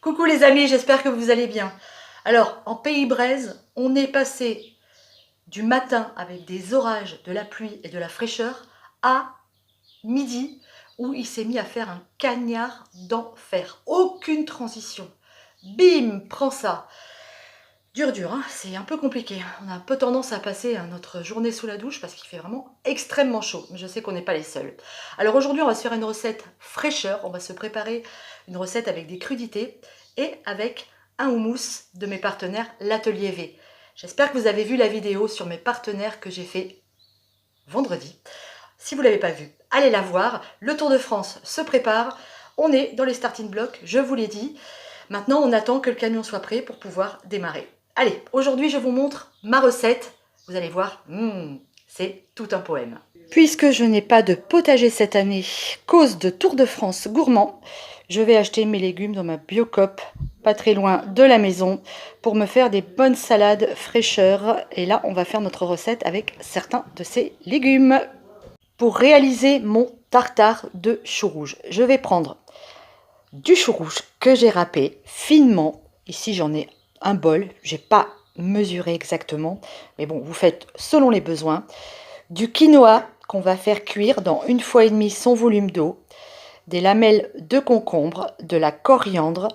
Coucou les amis, j'espère que vous allez bien. Alors, en Pays-Braise, on est passé du matin avec des orages, de la pluie et de la fraîcheur à midi où il s'est mis à faire un cagnard d'enfer. Aucune transition. Bim, prends ça. Dur, hein, c'est un peu compliqué. On a un peu tendance à passer notre journée sous la douche parce qu'il fait vraiment extrêmement chaud. Mais je sais qu'on n'est pas les seuls. Alors aujourd'hui, on va se faire une recette fraîcheur. On va se préparer une recette avec des crudités et avec un houmous de mes partenaires, l'Atelier V. J'espère que vous avez vu la vidéo sur mes partenaires que j'ai fait vendredi. Si vous ne l'avez pas vue, allez la voir. Le Tour de France se prépare. On est dans les starting blocks, je vous l'ai dit. Maintenant, on attend que le camion soit prêt pour pouvoir démarrer. Allez, aujourd'hui, je vous montre ma recette. Vous allez voir, c'est tout un poème. Puisque je n'ai pas de potager cette année, cause de Tour de France gourmand, je vais acheter mes légumes dans ma Biocoop, pas très loin de la maison, pour me faire des bonnes salades fraîcheur. Et là, on va faire notre recette avec certains de ces légumes. Pour réaliser mon tartare de chou rouge, je vais prendre du chou rouge que j'ai râpé finement. Ici, j'en ai un bol. Je n'ai pas mesuré exactement. Mais bon, vous faites selon les besoins. Du quinoa qu'on va faire cuire dans 1,5 fois son volume d'eau. Des lamelles de concombre, de la coriandre,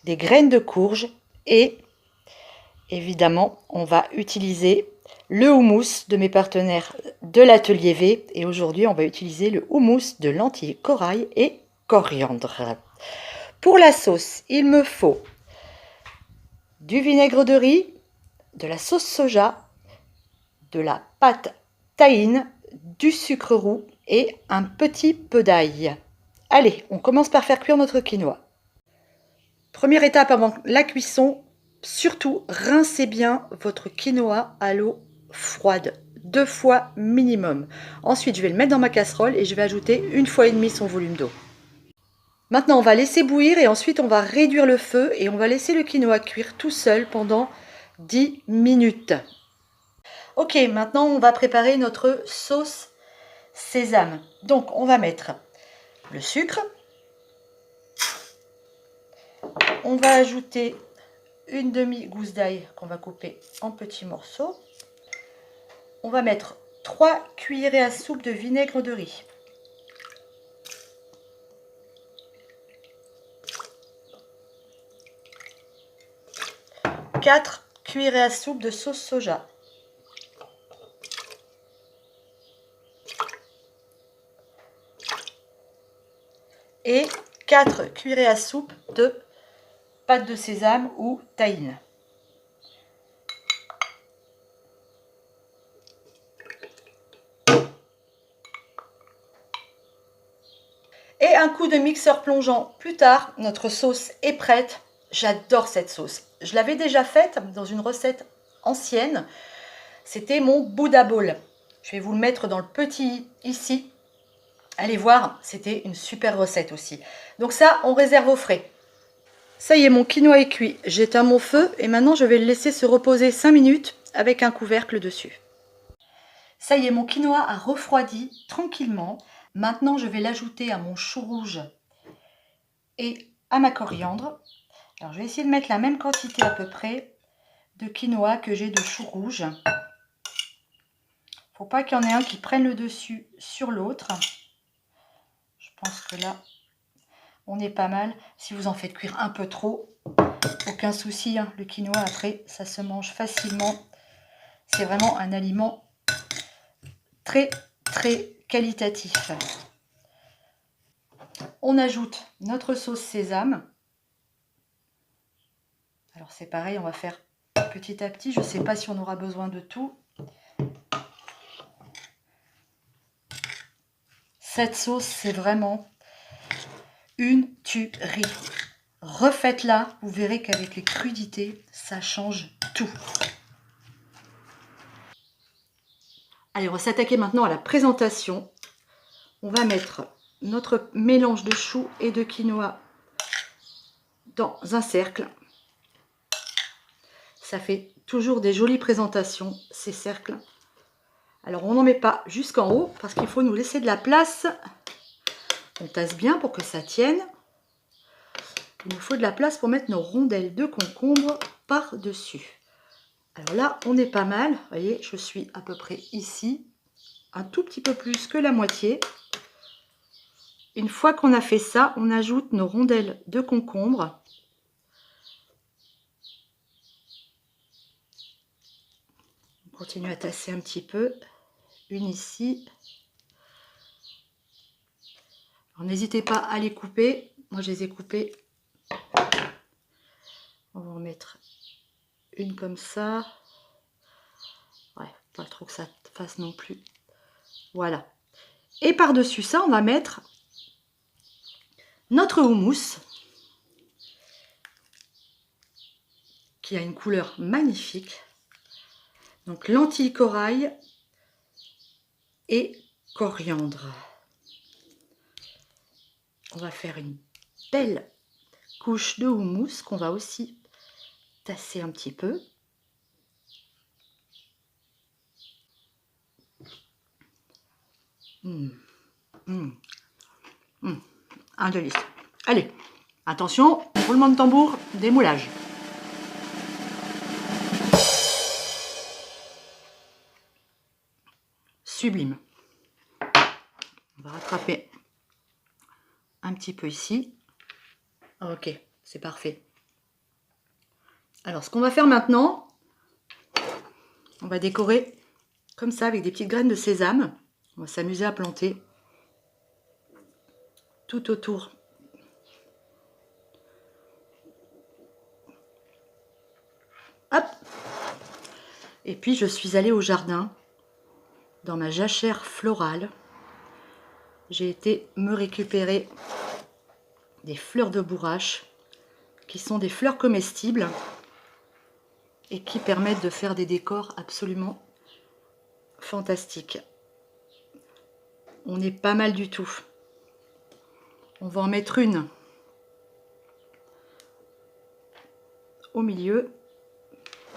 des graines de courge. Et évidemment, on va utiliser le houmous de mes partenaires de l'Atelier V. Et aujourd'hui, on va utiliser le houmous de lentilles corail et coriandre. Pour la sauce, il me faut du vinaigre de riz, de la sauce soja, de la pâte tahine, du sucre roux et un petit peu d'ail. Allez, on commence par faire cuire notre quinoa. Première étape avant la cuisson, surtout rincez bien votre quinoa à l'eau froide, 2 fois minimum. Ensuite, je vais le mettre dans ma casserole et je vais ajouter 1,5 fois son volume d'eau. Maintenant, on va laisser bouillir et ensuite on va réduire le feu et on va laisser le quinoa cuire tout seul pendant 10 minutes. Ok, maintenant on va préparer notre sauce sésame. Donc on va mettre le sucre. On va ajouter une demi-gousse d'ail qu'on va couper en petits morceaux. On va mettre 3 cuillerées à soupe de vinaigre de riz. 4 cuillerées à soupe de sauce soja. Et 4 cuillerées à soupe de pâte de sésame ou tahine. Et un coup de mixeur plongeant plus tard, notre sauce est prête. J'adore cette sauce. Je l'avais déjà faite dans une recette ancienne. C'était mon Buddha Bowl. Je vais vous le mettre dans le petit ici. Allez voir, c'était une super recette aussi. Donc ça, on réserve au frais. Ça y est, mon quinoa est cuit. J'éteins mon feu et maintenant je vais le laisser se reposer 5 minutes avec un couvercle dessus. Ça y est, mon quinoa a refroidi tranquillement. Maintenant, je vais l'ajouter à mon chou rouge et à ma coriandre. Alors, je vais essayer de mettre la même quantité à peu près de quinoa que j'ai de chou rouge. Faut pas qu'il y en ait un qui prenne le dessus sur l'autre. Je pense que là, on est pas mal. Si vous en faites cuire un peu trop, aucun souci, hein. Le quinoa, après, ça se mange facilement. C'est vraiment un aliment très, très qualitatif. On ajoute notre sauce sésame. Alors c'est pareil, on va faire petit à petit. Je ne sais pas si on aura besoin de tout. Cette sauce, c'est vraiment une tuerie. Refaites-la, vous verrez qu'avec les crudités, ça change tout. Allez, on va s'attaquer maintenant à la présentation. On va mettre notre mélange de choux et de quinoa dans un cercle. Ça fait toujours des jolies présentations, ces cercles. Alors, on n'en met pas jusqu'en haut parce qu'il faut nous laisser de la place. On tasse bien pour que ça tienne. il nous faut de la place pour mettre nos rondelles de concombre par-dessus. Alors là, on est pas mal. Vous voyez, je suis à peu près ici, un tout petit peu plus que la moitié. Une fois qu'on a fait ça, on ajoute nos rondelles de concombre. On continue à tasser un petit peu. Une ici. N'hésitez pas à les couper. Moi, je les ai coupées. On va en mettre une comme ça. Ouais, pas trop que ça fasse non plus. Voilà. Et par-dessus ça, on va mettre notre houmous, qui a une couleur magnifique. Donc, lentilles corail et coriandre. On va faire une belle couche de houmous qu'on va aussi tasser un petit peu. Un délice. Allez, attention, roulement de tambour, démoulage. Sublime. On va rattraper un petit peu ici. Ok, c'est parfait. Alors, ce qu'on va faire maintenant, on va décorer comme ça avec des petites graines de sésame. On va s'amuser à planter tout autour. Hop! Et puis, je suis allée au jardin, dans ma jachère florale. J'ai été me récupérer des fleurs de bourrache, qui sont des fleurs comestibles et qui permettent de faire des décors absolument fantastiques. On est pas mal du tout. On va en mettre une au milieu.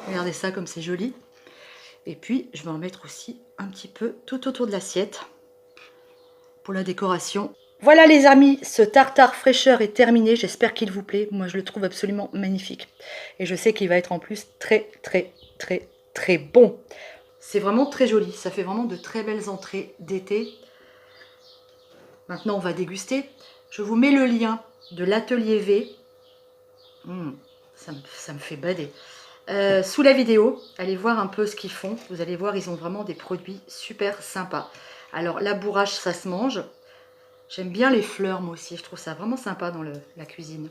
Regardez ça comme c'est joli. Et puis je vais en mettre aussi un petit peu tout autour de l'assiette pour la décoration. Voilà les amis, ce tartare fraîcheur est terminé. J'espère qu'il vous plaît. Moi je le trouve absolument magnifique. Et je sais qu'il va être en plus très bon. C'est vraiment très joli. Ça fait vraiment de très belles entrées d'été. Maintenant on va déguster. Je vous mets le lien de l'atelier V. Ça me fait bader. Sous la vidéo, allez voir un peu ce qu'ils font. Vous allez voir, ils ont vraiment des produits super sympas. Alors la bourrache, ça se mange. J'aime bien les fleurs, moi aussi. Je trouve ça vraiment sympa dans la cuisine.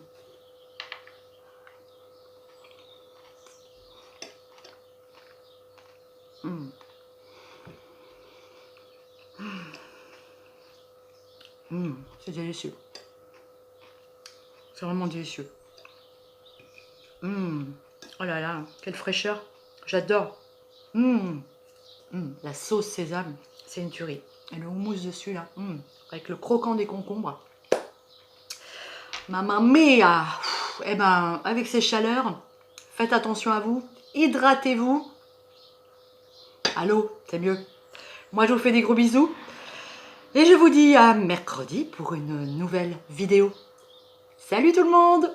C'est délicieux. C'est vraiment délicieux. Oh là là, quelle fraîcheur. J'adore. La sauce sésame, c'est une tuerie. Et le houmous dessus, là, avec le croquant des concombres. Mamma mia! Eh ben, avec ces chaleurs, faites attention à vous. Hydratez-vous. À l'eau, c'est mieux. Moi, je vous fais des gros bisous. Et je vous dis à mercredi pour une nouvelle vidéo. Salut tout le monde!